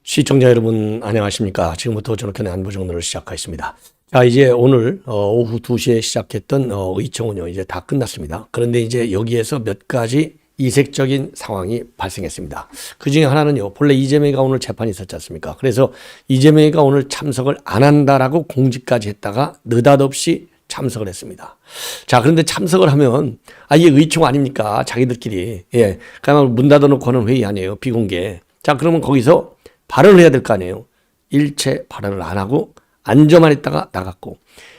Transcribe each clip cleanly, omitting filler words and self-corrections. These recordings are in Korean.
시청자 여러분 안녕하십니까. 지금부터 저녁에 안보정론을 시작하겠습니다. 자, 이제 오늘 오후 2시에 시작했던 의총은요 이제 다 끝났습니다. 그런데 이제 여기에서 몇 가지 이색적인 상황이 발생했습니다. 그 중에 하나는요, 본래 이재명이가 오늘 재판이 있었지 않습니까? 그래서 이재명이가 오늘 참석을 안 한다라고 공지까지 했다가 느닷없이 참석을 했습니다. 자, 그런데 참석을 하면 이게 의총 아닙니까? 자기들끼리. 예, 그냥 문 닫아놓고 하는 회의 아니에요. 비공개. 자, 그러면 거기서 발언을 해야 될 거 아니에요. 일체 발언을 안 하고 앉아만 있다가 나갔고,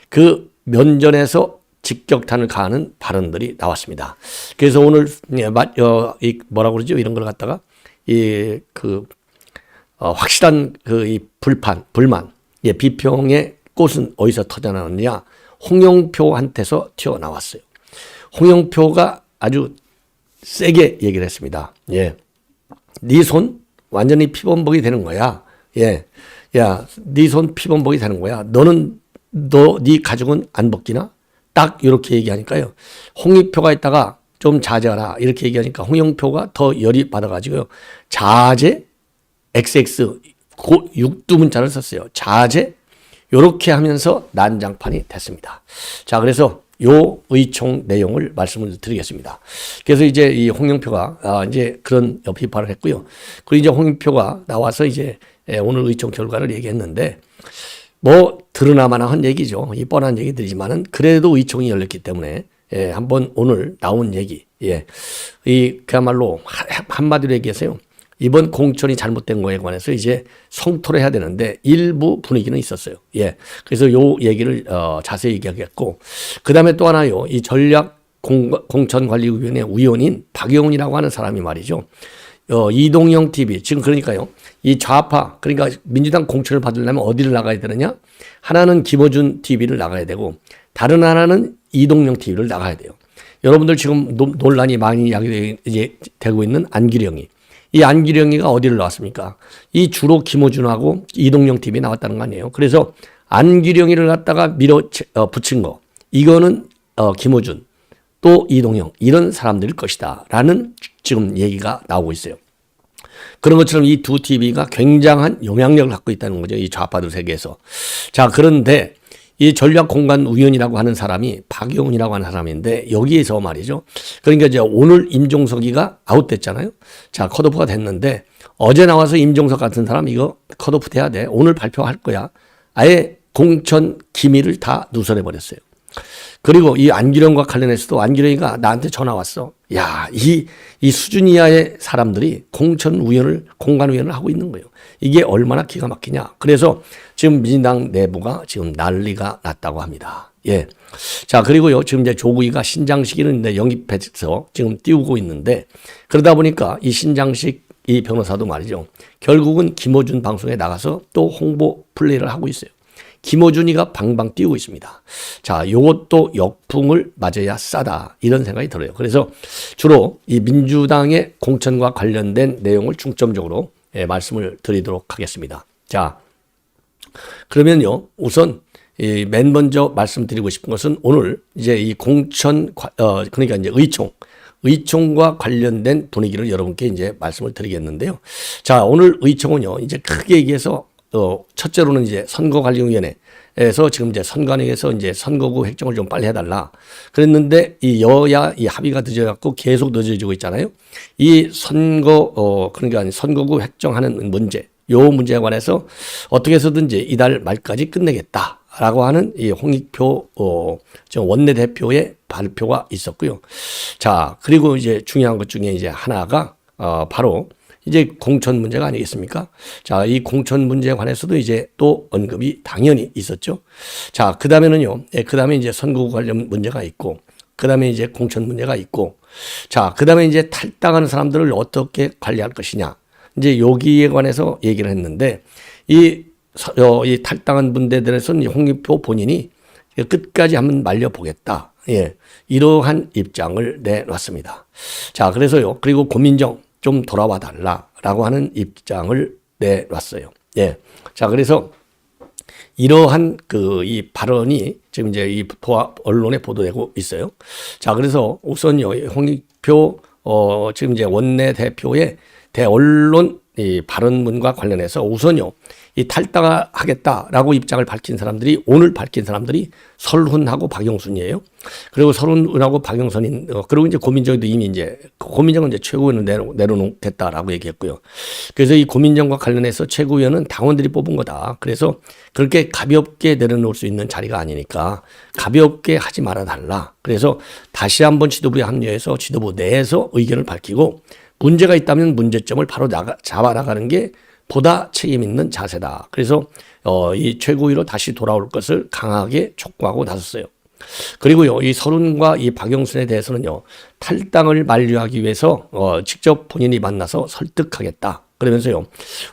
그 면전에서 직격탄을 가하는 발언들이 나왔습니다. 그래서 오늘 뭐라고 그러죠? 이런 걸 갖다가 확실한 이 불만, 비평의 꽃은 어디서 터져나왔느냐? 홍영표한테서 튀어나왔어요. 홍영표가 아주 세게 얘기를 했습니다. 예, 네 손 완전히 피범벅이 되는 거야. 예, 야, 네 손 피범벅이 되는 거야. 네 가죽은 안 벗기나? 딱 이렇게 얘기하니까요. 홍익표가 있다가 좀 자제하라 이렇게 얘기하니까 홍영표가 더 열이 받아가지고요. 자제 XX 육두문자를 썼어요. 자제 이렇게 하면서 난장판이 됐습니다. 자, 그래서 요 의총 내용을 말씀을 드리겠습니다. 그래서 이제 이 홍영표가 이제 그런 비판을 했고요. 그리고 이제 홍영표가 나와서 이제 오늘 의총 결과를 얘기했는데, 뭐 드러나마나 한 얘기죠. 이 뻔한 얘기들이지만은 그래도 의총이 열렸기 때문에 한번 오늘 나온 얘기, 그야말로 한마디로 얘기해서요. 이번 공천이 잘못된 거에 관해서 이제 성토를 해야 되는데 일부 분위기는 있었어요. 예. 그래서 요 얘기를 자세히 얘기하겠고, 그 다음에 또 하나요. 이 전략공천관리위원회 위원인 박영훈이라고 하는 사람이 말이죠. 이동영 TV, 지금 그러니까요. 이 좌파, 그러니까 민주당 공천을 받으려면 어디를 나가야 되느냐? 하나는 김어준 TV를 나가야 되고, 다른 하나는 이동영 TV를 나가야 돼요. 여러분들 지금 논란이 많이 되고 있는 안기령이. 이 안기령이가 어디를 나왔습니까? 이 주로 김어준하고 이동영 TV 나왔다는 거 아니에요. 그래서 안기령이를 갖다가 붙인 거. 이거는 김어준, 또 이동영, 이런 사람들일 것이다. 라는 지금 얘기가 나오고 있어요. 그런 것처럼 이 두 TV가 굉장한 영향력을 갖고 있다는 거죠. 이 좌파들 세계에서. 자, 그런데 이 전략공관위원이라고 하는 사람이 박영훈이라고 하는 사람인데, 여기에서 말이죠. 그러니까 이제 오늘 임종석이가 아웃됐잖아요. 자, 컷오프가 됐는데, 어제 나와서 임종석 같은 사람 이거 컷오프 돼야 돼. 오늘 발표할 거야. 아예 공천 기밀을 다 누설해버렸어요. 그리고 이 안기령과 관련해서도 안기령이가 나한테 전화 왔어. 야, 이 수준 이하의 사람들이 공관위원을 하고 있는 거예요. 이게 얼마나 기가 막히냐. 그래서 지금 민주당 내부가 지금 난리가 났다고 합니다. 예. 자, 그리고요, 지금 이제 조국이가 신장식이는 이제 영입해서 지금 띄우고 있는데, 그러다 보니까 이 신장식 이 변호사도 말이죠. 결국은 김어준 방송에 나가서 또 홍보 플레이를 하고 있어요. 김어준이가 방방 띄우고 있습니다. 자, 요것도 역풍을 맞아야 싸다. 이런 생각이 들어요. 그래서 주로 이 민주당의 공천과 관련된 내용을 중점적으로 말씀을 드리도록 하겠습니다. 자, 그러면요, 우선 맨 먼저 말씀드리고 싶은 것은 오늘 이제 이 공천, 그러니까 이제 의총과 관련된 분위기를 여러분께 이제 말씀을 드리겠는데요. 자, 오늘 의총은요, 이제 크게 얘기해서 첫째로는 이제 선거관리위원회에서 지금 이제 선관위에서 이제 선거구 획정을 좀 빨리 해달라 그랬는데, 이 여야 이 합의가 늦어갖고 계속 늦어지고 있잖아요. 이 그러니까 선거구 획정하는 문제, 요 문제에 관해서 어떻게 해서든지 이달 말까지 끝내겠다라고 하는 이 홍익표 원내대표의 발표가 있었고요. 자, 그리고 이제 중요한 것 중에 이제 하나가 바로 이제 공천 문제가 아니겠습니까? 자, 이 공천 문제에 관해서도 이제 또 언급이 당연히 있었죠. 자, 그 다음에는요, 그 다음에 이제 선거구 관련 문제가 있고, 그 다음에 이제 공천 문제가 있고, 자, 그 다음에 이제 탈당하는 사람들을 어떻게 관리할 것이냐. 이제 여기에 관해서 얘기를 했는데, 이 탈당한 분들에서는 홍익표 본인이 끝까지 한번 말려보겠다. 예, 이러한 입장을 내놨습니다. 자, 그래서요, 그리고 고민정 좀 돌아와 달라라고 하는 입장을 내놨어요. 예. 자, 그래서 이러한 이 발언이 지금 이제 이 언론에 보도되고 있어요. 자, 그래서 우선요, 홍익표 지금 이제 원내대표의 대언론 이 발언문과 관련해서 우선요, 이 탈당하겠다라고 입장을 밝힌 사람들이, 오늘 밝힌 사람들이 설훈하고 박영순이에요. 그리고 설훈하고 박영선인, 그리고 이제 고민정도 이미 이제, 고민정은 이제 최고위원을 내려놓겠다라고 얘기했고요. 그래서 이 고민정과 관련해서 최고위원은 당원들이 뽑은 거다. 그래서 그렇게 가볍게 내려놓을 수 있는 자리가 아니니까 가볍게 하지 말아 달라. 그래서 다시 한번 지도부에 합류해서 지도부 내에서 의견을 밝히고 문제가 있다면 문제점을 바로 잡아 나가는 게 보다 책임 있는 자세다. 그래서 이 최고위로 다시 돌아올 것을 강하게 촉구하고 나섰어요. 그리고요, 이 설훈과 이 박영순에 대해서는요, 탈당을 만류하기 위해서 직접 본인이 만나서 설득하겠다. 그러면서요,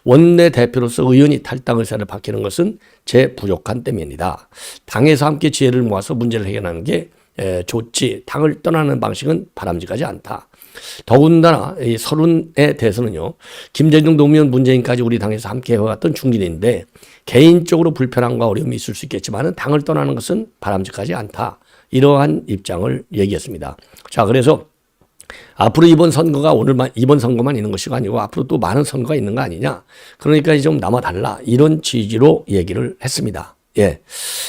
원내대표로서 의원이 탈당 의사를 밝히는 것은 제 부족한 때문이다. 당에서 함께 지혜를 모아서 문제를 해결하는 게 좋지, 당을 떠나는 방식은 바람직하지 않다. 더군다나 이 설훈에 대해서는요, 김대중 노무현 문재인까지 우리 당에서 함께 해왔던 중진인데 개인적으로 불편함과 어려움이 있을 수 있겠지만 당을 떠나는 것은 바람직하지 않다. 이러한 입장을 얘기했습니다. 자, 그래서 앞으로 이번 선거만 있는 것이 아니고 앞으로 또 많은 선거가 있는 거 아니냐. 그러니까 좀 남아달라. 이런 취지로 얘기를 했습니다. 예.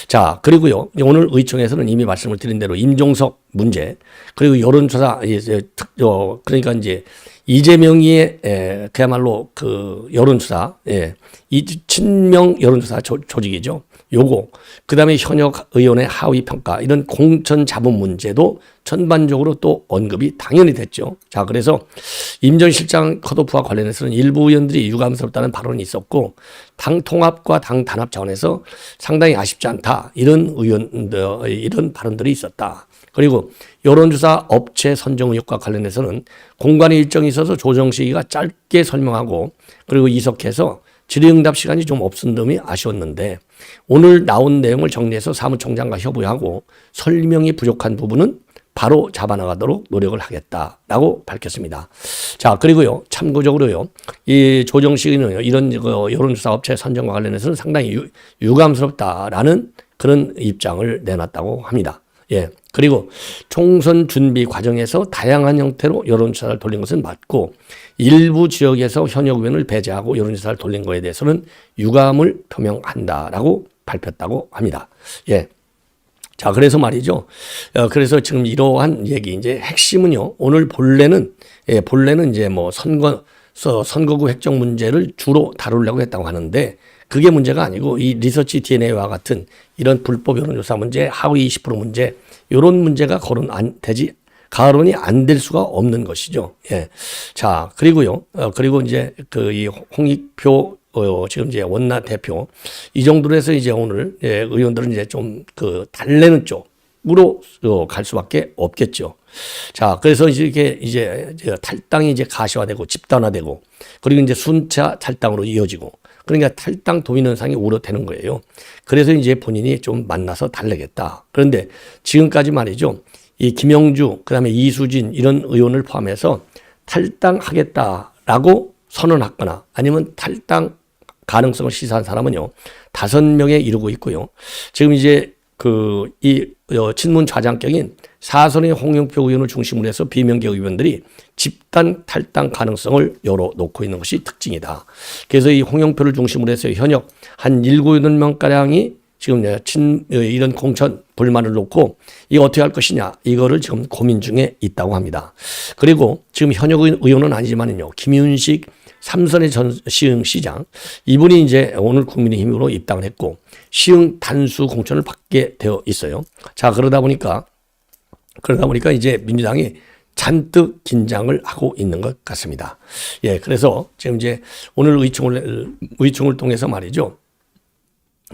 자, 그리고요, 오늘 의총에서는 이미 말씀을 드린 대로 임종석 문제, 그리고 여론조사, 그러니까 이제 이재명이의 그야말로 여론조사, 이 친명 여론조사 조직이죠. 요거, 그 다음에 현역 의원의 하위 평가, 이런 공천 자본 문제도 전반적으로 또 언급이 당연히 됐죠. 자, 그래서 임 전 실장 컷오프와 관련해서는 일부 의원들이 유감스럽다는 발언이 있었고, 당 통합과 당 단합 차원에서 상당히 아쉽지 않다. 이런 발언들이 있었다. 그리고 여론조사 업체 선정 의혹과 관련해서는 공간의 일정이 있어서 조정 시기가 짧게 설명하고, 그리고 이석해서 질의응답 시간이 좀 없은 점이 아쉬웠는데, 오늘 나온 내용을 정리해서 사무총장과 협의하고 설명이 부족한 부분은 바로 잡아나가도록 노력을 하겠다라고 밝혔습니다. 자, 그리고요, 참고적으로요, 이 조정 시기는요, 이런 여론조사 업체 선정과 관련해서는 상당히 유감스럽다라는 그런 입장을 내놨다고 합니다. 예. 그리고 총선 준비 과정에서 다양한 형태로 여론조사를 돌린 것은 맞고, 일부 지역에서 현역 의원을 배제하고 여론조사를 돌린 거에 대해서는 유감을 표명한다라고 밝혔다고 합니다. 예. 자, 그래서 말이죠. 그래서 지금 이러한 얘기, 이제 핵심은요, 오늘 본래는 이제 뭐 선거구 획정 문제를 주로 다루려고 했다고 하는데, 그게 문제가 아니고 이 리서치 DNA와 같은 이런 불법 여론조사 문제, 하위 20% 문제, 이런 문제가 가론이 안 될 수가 없는 것이죠. 예. 자, 그리고요, 그리고 이제 이 홍익표 지금 이제 원내대표, 이 정도로 해서 이제 오늘 의원들은 이제 좀 달래는 쪽으로 갈 수밖에 없겠죠. 자, 그래서 이제 탈당이 이제 가시화되고 집단화되고, 그리고 이제 순차 탈당으로 이어지고, 그러니까 탈당 도민 현상이 우려되는 거예요. 그래서 이제 본인이 좀 만나서 달래겠다. 그런데 지금까지 말이죠, 이 김영주, 그다음에 이수진 이런 의원을 포함해서 탈당하겠다라고 선언했거나 아니면 탈당 가능성을 시사한 사람은요, 5명에 이르고 있고요. 지금 이제 친문 좌장격인 사선의 홍영표 의원을 중심으로 해서 비명계 의원들이 집단 탈당 가능성을 열어놓고 있는 것이 특징이다. 그래서 이 홍영표를 중심으로 해서 현역 한 7, 8명가량이 지금 이런 공천 불만을 놓고 이거 어떻게 할 것이냐, 이거를 지금 고민 중에 있다고 합니다. 그리고 지금 현역 의원은 아니지만요, 김윤식 삼선의 전 시흥 시장, 이분이 이제 오늘 국민의힘으로 입당을 했고 시흥 단수 공천을 받게 되어 있어요. 자, 그러다 보니까 이제 민주당이 잔뜩 긴장을 하고 있는 것 같습니다. 예, 그래서 지금 이제 오늘 의총을 통해서 말이죠,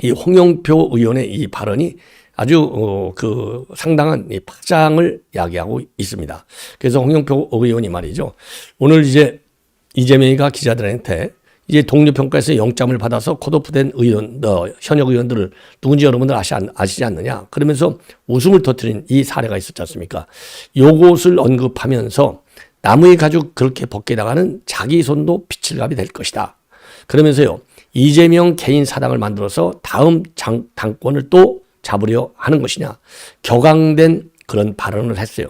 이 홍영표 의원의 이 발언이 아주 상당한 이 파장을 야기하고 있습니다. 그래서 홍영표 의원이 말이죠, 오늘 이제 이재명이가 기자들한테 이제 동료평가에서 영장을 받아서 컷오프된 현역 의원들을 누군지 여러분들 아시지 않느냐, 그러면서 웃음을 터뜨린 이 사례가 있었지 않습니까? 요것을 언급하면서 나무의 가죽 그렇게 벗겨나가는 자기 손도 피칠갑이 될 것이다. 그러면서요, 이재명 개인 사당을 만들어서 다음 당권을 또 잡으려 하는 것이냐. 격앙된 그런 발언을 했어요.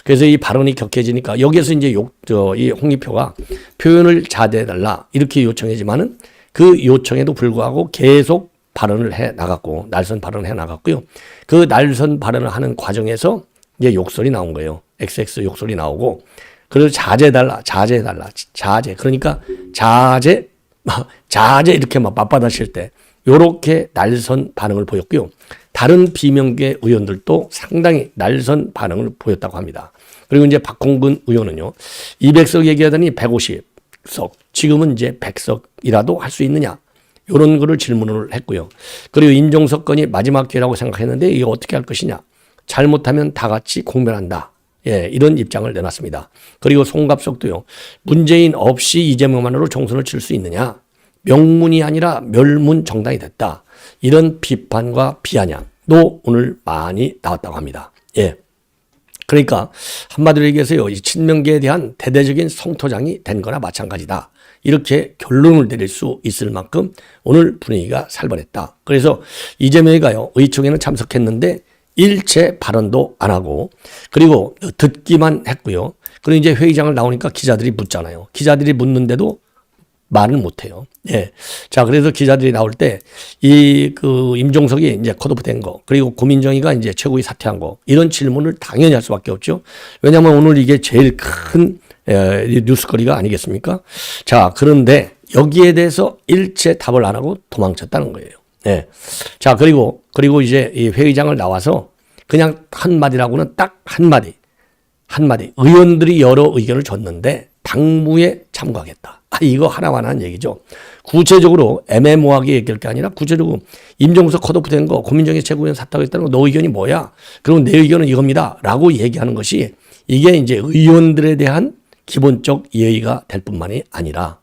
그래서 이 발언이 격해지니까 여기에서 이제 이 홍익표가 표현을 자제해달라 이렇게 요청했지만은 그 요청에도 불구하고 계속 발언을 해 나갔고, 날선 발언을 해 나갔고요. 그 날선 발언을 하는 과정에서 이제 욕설이 나온 거예요. XX 욕설이 나오고, 그래서 자제해달라, 자제해달라, 자제. 그러니까 자제 이렇게 막 맞받아칠 때 요렇게 날선 반응을 보였고요. 다른 비명계 의원들도 상당히 날선 반응을 보였다고 합니다. 그리고 이제 박홍근 의원은요, 200석 얘기하더니 150석, 지금은 이제 100석이라도 할 수 있느냐, 이런 거를 질문을 했고요. 그리고 임종석 건이 마지막 기회라고 생각했는데 이게 어떻게 할 것이냐, 잘못하면 다 같이 공멸한다. 예, 이런 입장을 내놨습니다. 그리고 송갑석도요, 문재인 없이 이재명만으로 총선을 칠 수 있느냐, 명문이 아니라 멸문 정당이 됐다. 이런 비판과 비아냥도 오늘 많이 나왔다고 합니다. 예. 그러니까 한마디로 얘기해서요, 이 친명계에 대한 대대적인 성토장이 된 거나 마찬가지다. 이렇게 결론을 내릴 수 있을 만큼 오늘 분위기가 살벌했다. 그래서 이재명이가요, 의총에는 참석했는데 일체 발언도 안 하고, 그리고 듣기만 했고요. 그리고 이제 회의장을 나오니까 기자들이 묻잖아요. 기자들이 묻는데도 말을 못해요. 예. 자, 그래서 기자들이 나올 때, 임종석이 이제 컷오프 된 거, 그리고 고민정이가 이제 최고위 사퇴한 거, 이런 질문을 당연히 할 수밖에 없죠. 왜냐하면 오늘 이게 제일 큰 뉴스거리가 아니겠습니까? 자, 그런데 여기에 대해서 일체 답을 안 하고 도망쳤다는 거예요. 예. 자, 그리고 이제 이 회의장을 나와서 그냥 한마디라고는 딱 한마디. 의원들이 여러 의견을 줬는데 당무에 참고하겠다. 이거 하나만 한 얘기죠. 구체적으로 애매모호하게 얘기할 게 아니라 구체적으로 임종석 컷오프 된 거, 고민정의 최고위원 사퇴하겠다는 거, 너 의견이 뭐야? 그럼 내 의견은 이겁니다. 라고 얘기하는 것이, 이게 이제 의원들에 대한 기본적 예의가 될 뿐만이 아니라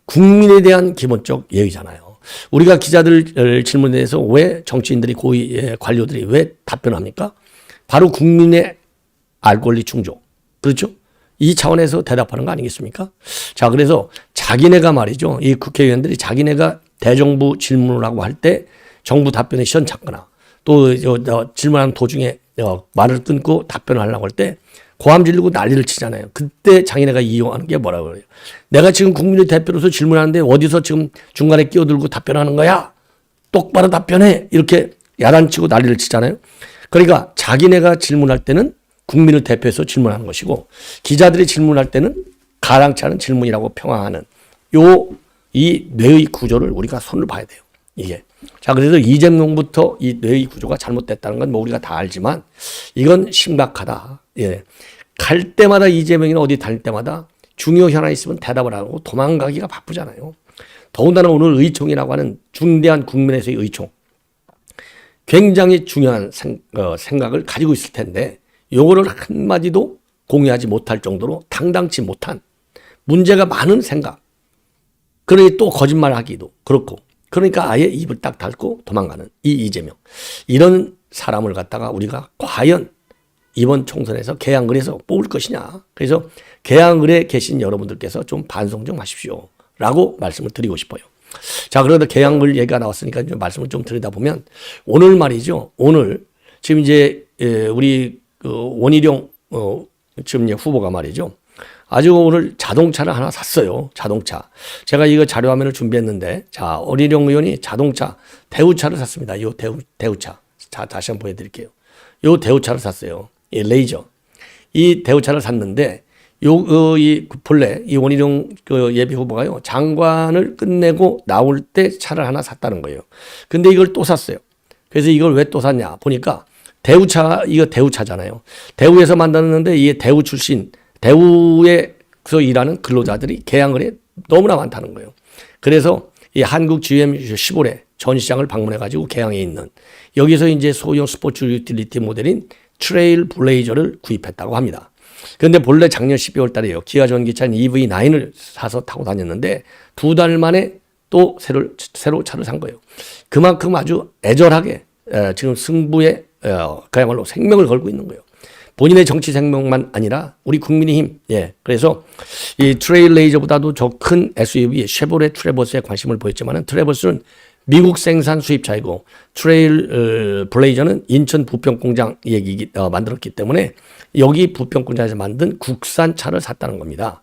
국민에 대한 기본적 예의잖아요. 우리가 기자들 질문에 대해서 왜 정치인들이, 고위 관료들이 왜 답변합니까? 바로 국민의 알 권리 충족. 그렇죠? 이 차원에서 대답하는 거 아니겠습니까? 자, 그래서 자기네가 말이죠, 이 국회의원들이 자기네가 대정부 질문을 하고 할 때 정부 답변에 시원찮거나, 또 질문하는 도중에 말을 끊고 답변을 하려고 할 때 고함 지르고 난리를 치잖아요. 그때 자기네가 이용하는 게 뭐라고 그래요? 내가 지금 국민의 대표로서 질문하는데 어디서 지금 중간에 끼어들고 답변하는 거야? 똑바로 답변해. 이렇게 야단치고 난리를 치잖아요. 그러니까 자기네가 질문할 때는 국민을 대표해서 질문하는 것이고, 기자들이 질문할 때는 가랑치 않은 질문이라고 평가하는 이 뇌의 구조를 우리가 손을 봐야 돼요. 이게. 자, 그래서 이재명부터 이 뇌의 구조가 잘못됐다는 건 뭐 우리가 다 알지만 이건 심각하다. 예. 갈 때마다 이재명이나 어디 다닐 때마다 중요 현안이 있으면 대답을 안 하고 도망가기가 바쁘잖아요. 더군다나 오늘 의총이라고 하는 중대한 국민에서의 의총. 굉장히 중요한 생각을 가지고 있을 텐데, 요거를 한마디도 공유하지 못할 정도로 당당치 못한, 문제가 많은 생각, 그러니 또 거짓말하기도 그렇고, 그러니까 아예 입을 딱 닫고 도망가는 이 이재명, 이런 사람을 갖다가 우리가 과연 이번 총선에서 개항을해서 뽑을 것이냐. 그래서 개항을에 계신 여러분들께서 좀 반성 좀 하십시오 라고 말씀을 드리고 싶어요. 자, 그러다 개항을 얘기가 나왔으니까 이제 말씀을 좀 드리다 보면, 오늘 말이죠, 오늘 지금 이제 우리 원희룡 지금 후보가 말이죠, 아주 오늘 자동차를 하나 샀어요. 자동차. 제가 이거 자료화면을 준비했는데, 자, 원희룡 의원이 자동차 대우차를 샀습니다. 이 대우차. 자, 다시 한번 보여드릴게요. 이 대우차를 샀어요. 이 레이저. 이 대우차를 샀는데, 이 본래 이 원희룡 예비 후보가요, 장관을 끝내고 나올 때 차를 하나 샀다는 거예요. 근데 이걸 또 샀어요. 그래서 이걸 왜 또 샀냐 보니까, 이거 대우차잖아요. 대우에서 만들었는데 이게 대우 출신, 대우에서 일하는 근로자들이 개항을에 너무나 많다는 거예요. 그래서 이 한국 GM15래 전시장을 방문해가지고 개항에 있는, 여기서 이제 소형 스포츠 유틸리티 모델인 트레일 블레이저를 구입했다고 합니다. 그런데 본래 작년 12월 달에요, 기아 전기차인 EV9을 사서 타고 다녔는데 2달 만에 또 새로 차를 산 거예요. 그만큼 아주 애절하게 지금 승부에 그야말로 생명을 걸고 있는 거예요. 본인의 정치 생명만 아니라 우리 국민의힘. 예. 그래서 이 트레일레이저보다도 더 큰 SUV 쉐보레 트래버스에 관심을 보였지만은 트래버스는 미국 생산 수입차이고 트레일 블레이저는 인천 부평 공장 만들었기 때문에 여기 부평 공장에서 만든 국산 차를 샀다는 겁니다.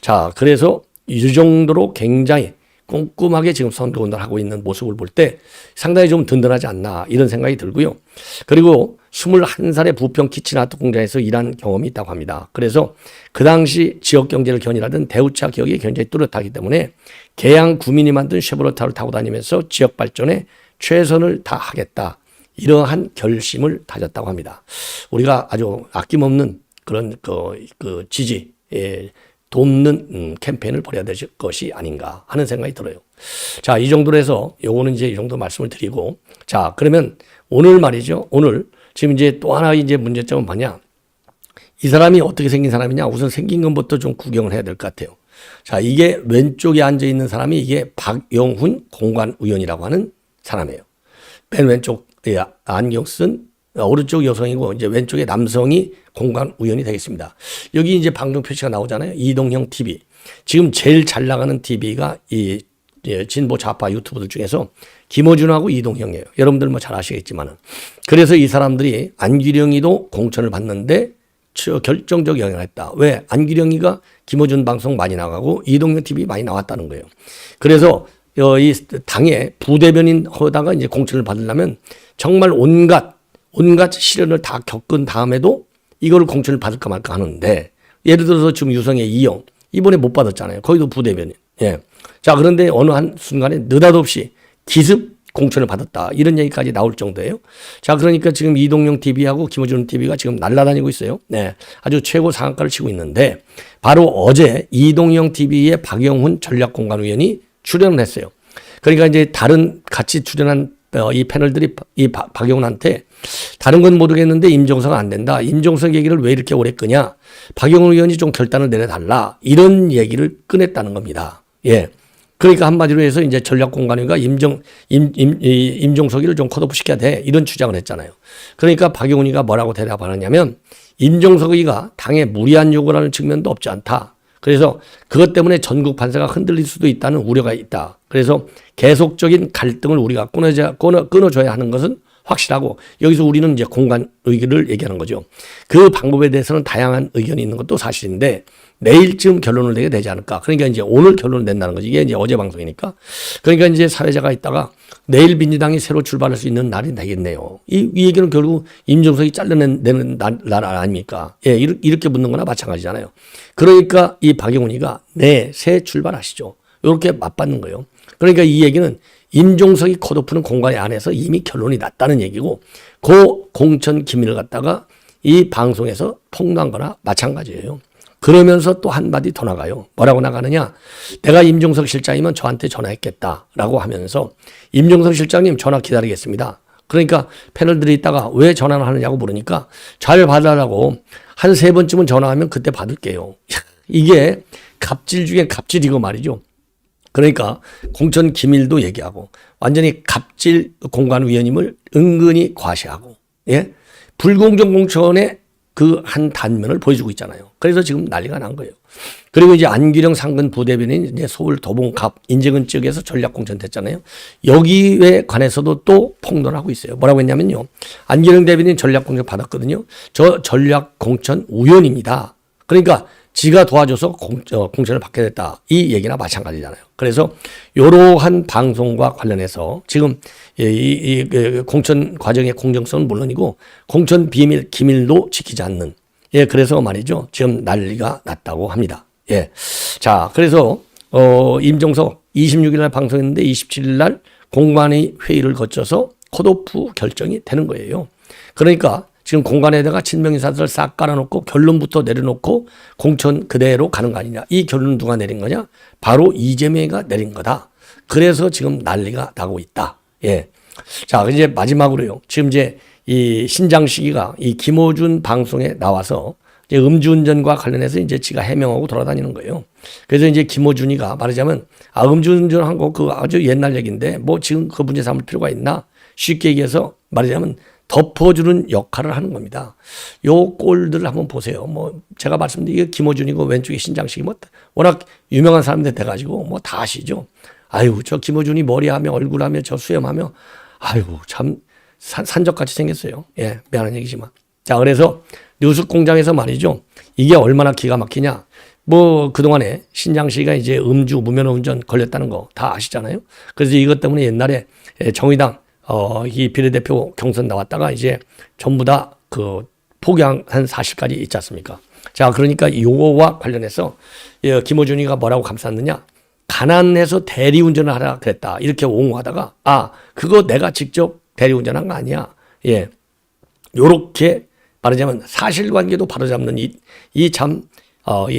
자, 그래서 이 정도로 굉장히 꼼꼼하게 지금 선거운동을 하고 있는 모습을 볼 때 상당히 좀 든든하지 않나 이런 생각이 들고요. 그리고 21살의 부평 키친아트 공장에서 일한 경험이 있다고 합니다. 그래서 그 당시 지역 경제를 견인하던 대우차 기업이 굉장히 뚜렷하기 때문에 계양 구민이 만든 쉐보레타를 타고 다니면서 지역 발전에 최선을 다하겠다. 이러한 결심을 다졌다고 합니다. 우리가 아주 아낌없는 그런 그 지지, 돕는 캠페인을 벌여야 될 것이 아닌가 하는 생각이 들어요. 자, 이 정도로 해서 요거는 이제 이 정도 말씀을 드리고, 자, 그러면 오늘 말이죠. 오늘 지금 이제 또 하나 이제 문제점은 뭐냐? 이 사람이 어떻게 생긴 사람이냐? 우선 생긴 것부터 좀 구경을 해야 될 것 같아요. 자, 이게 왼쪽에 앉아 있는 사람이 이게 박영훈 공관위원이라고 하는 사람이에요. 맨 왼쪽 안경 쓴 오른쪽 여성이고 이제 왼쪽에 남성이 공관위원이 되겠습니다. 여기 이제 방송 표시가 나오잖아요. 이동형 TV. 지금 제일 잘 나가는 TV가 이 진보 좌파 유튜브들 중에서 김어준하고 이동형이에요. 여러분들 뭐 잘 아시겠지만은. 그래서 이 사람들이 안규령이도 공천을 받는데 결정적 영향을 했다. 왜? 안규령이가 김어준 방송 많이 나가고 이동형 TV 많이 나왔다는 거예요. 그래서 이 당의 부대변인 하다가 이제 공천을 받으려면 정말 온갖 시련을 다 겪은 다음에도 이걸 공천을 받을까 말까 하는데, 예를 들어서 지금 유성의 이영 이번에 못 받았잖아요. 거기도 부대변인. 예. 자, 그런데 어느 한 순간에 느닷없이 기습 공천을 받았다. 이런 얘기까지 나올 정도예요. 자, 그러니까 지금 이동영 TV하고 김어준 TV가 지금 날아다니고 있어요. 네. 아주 최고 상한가를 치고 있는데, 바로 어제 이동영 TV의 박영훈 전략공관위원이 출연을 했어요. 그러니까 이제 다른 같이 출연한 이 패널들이 이 박영훈한테 다른 건 모르겠는데 임종석 안 된다. 임종석 얘기를 왜 이렇게 오래 끄냐. 박영훈 의원이 좀 결단을 내려달라. 이런 얘기를 꺼냈다는 겁니다. 예. 그러니까 한마디로 해서 이제 전략공관위가 임종석이를 좀 컷오프 시켜야 돼. 이런 주장을 했잖아요. 그러니까 박영훈이가 뭐라고 대답하느냐면 임종석이가 당에 무리한 요구를 하는 측면도 없지 않다. 그래서 그것 때문에 전국 판세가 흔들릴 수도 있다는 우려가 있다. 그래서 계속적인 갈등을 우리가 끊어줘야 하는 것은 확실하고, 여기서 우리는 이제 공간 의견을 얘기하는 거죠. 그 방법에 대해서는 다양한 의견이 있는 것도 사실인데 내일쯤 결론을 내게 되지 않을까. 그러니까 이제 오늘 결론을 낸다는 거지. 이게 이제 어제 방송이니까. 그러니까 이제 사회자가 있다가 내일 민주당이 새로 출발할 수 있는 날이 되겠네요. 이 얘기는 결국 임종석이 잘라내는 날 아닙니까? 예, 이렇게 묻는 거나 마찬가지잖아요. 그러니까 이 박영훈이가 새 출발하시죠. 이렇게 맞받는 거예요. 그러니까 이 얘기는 임종석이 컷오프는 공간에 안에서 이미 결론이 났다는 얘기고, 그 공천 기밀을 갖다가 이 방송에서 폭로한 거나 마찬가지예요. 그러면서 또 한마디 더 나가요. 뭐라고 나가느냐. 내가 임종석 실장이면 저한테 전화했겠다라고 하면서, 임종석 실장님 전화 기다리겠습니다. 그러니까 패널들이 있다가 왜 전화를 하느냐고 물으니까 잘 받으라고 한 3번쯤은 전화하면 그때 받을게요. 이게 갑질 중에 갑질이고 말이죠. 그러니까 공천 기밀도 얘기하고 완전히 갑질 공관위원임을 은근히 과시하고, 예? 불공정 공천의 그 한 단면을 보여주고 있잖아요. 그래서 지금 난리가 난 거예요. 그리고 이제 안규령 상근 부대변인 이제 서울 도봉갑 인제군 지역에서 전략 공천 됐잖아요. 여기에 관해서도 또 폭로를 하고 있어요. 뭐라고 했냐면요. 안규령 대변인 전략 공천 받았거든요. 저 전략 공천 우연입니다. 그러니까 지가 도와줘서 공천을 받게 됐다. 이 얘기나 마찬가지잖아요. 그래서 이러한 방송과 관련해서 지금 이 공천 과정의 공정성은 물론이고 공천 기밀도 지키지 않는, 예, 그래서 말이죠. 지금 난리가 났다고 합니다. 예. 자, 그래서 임종석 26일 날 방송했는데 27일 날 공관위 회의를 거쳐서 컷오프 결정이 되는 거예요. 그러니까 지금 공간에다가 친명인사들을 싹 깔아놓고 결론부터 내려놓고 공천 그대로 가는 거 아니냐. 이 결론은 누가 내린 거냐? 바로 이재명이가 내린 거다. 그래서 지금 난리가 나고 있다. 예. 자, 이제 마지막으로요. 지금 이제 이 신장식이가 이 김어준 방송에 나와서 이제 음주운전과 관련해서 이제 지가 해명하고 돌아다니는 거예요. 그래서 이제 김어준이가 말하자면 음주운전한 거 그 아주 옛날 얘기인데 뭐 지금 그 문제 삼을 필요가 있나? 쉽게 얘기해서 말하자면 덮어주는 역할을 하는 겁니다. 요 꼴들을 한번 보세요. 뭐 제가 말씀드린 게 김어준이고 왼쪽에 신장식이 뭐 워낙 유명한 사람들 돼가지고 뭐 다 아시죠. 아유 저 김어준이 머리하며 얼굴하며 저 수염하며 아유 참 산적같이 생겼어요. 예, 미안한 얘기지만. 자, 그래서 뉴스공장에서 말이죠. 이게 얼마나 기가 막히냐. 뭐 그동안에 신장식이가 이제 음주 무면허운전 걸렸다는 거 다 아시잖아요. 그래서 이것 때문에 옛날에 정의당 이 비례대표 경선 나왔다가 이제 전부 다 그 포기한 사실까지 있지 않습니까? 자, 그러니까 요거와 관련해서 김어준이가 뭐라고 감쌌느냐? 가난해서 대리운전을 하라 그랬다. 이렇게 옹호하다가 그거 내가 직접 대리운전한 거 아니야. 예, 요렇게 말하자면 사실관계도 바로잡는 이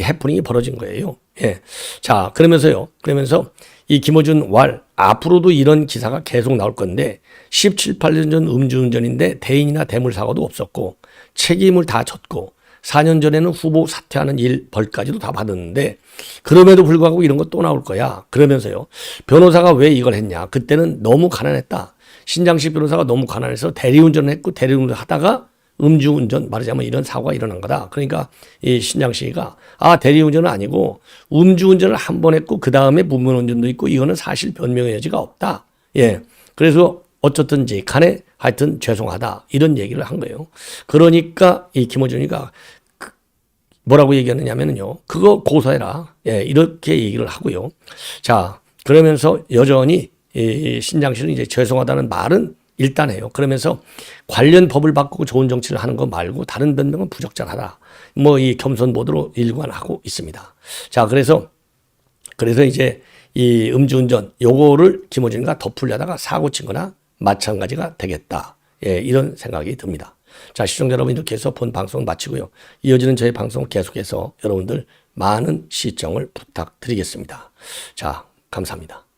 해프닝이 벌어진 거예요. 예, 자, 그러면서 이 김어준 앞으로도 이런 기사가 계속 나올 건데 17, 18년 전 음주운전인데 대인이나 대물사고도 없었고 책임을 다 졌고 4년 전에는 후보 사퇴하는 벌까지도 다 받았는데 그럼에도 불구하고 이런 거 또 나올 거야. 그러면서요. 변호사가 왜 이걸 했냐. 그때는 너무 가난했다. 신장식 변호사가 너무 가난해서 대리운전을 했고 대리운전을 하다가 음주운전 말하자면 이런 사고가 일어난 거다. 그러니까 이 신장식이가 대리운전은 아니고 음주운전을 한 번 했고 그 다음에 무면허운전도 있고 이거는 사실 변명의 여지가 없다. 예, 그래서 어쨌든지 간에 하여튼 죄송하다 이런 얘기를 한 거예요. 그러니까 이 김어준이가 뭐라고 얘기하느냐면요. 그거 고소해라. 예, 이렇게 얘기를 하고요. 자, 그러면서 여전히 이 신장식은 이제 죄송하다는 말은 일단 해요. 그러면서 관련 법을 바꾸고 좋은 정치를 하는 거 말고 다른 변명은 부적절하다. 뭐 이 겸손 모드로 일관하고 있습니다. 자, 그래서 이제 이 음주운전 요거를 김어준이가 덮으려다가 사고 친 거나 마찬가지가 되겠다. 예, 이런 생각이 듭니다. 자, 시청자 여러분 이렇게 해서 본 방송을 마치고요. 이어지는 저희 방송 계속해서 여러분들 많은 시청을 부탁드리겠습니다. 자, 감사합니다.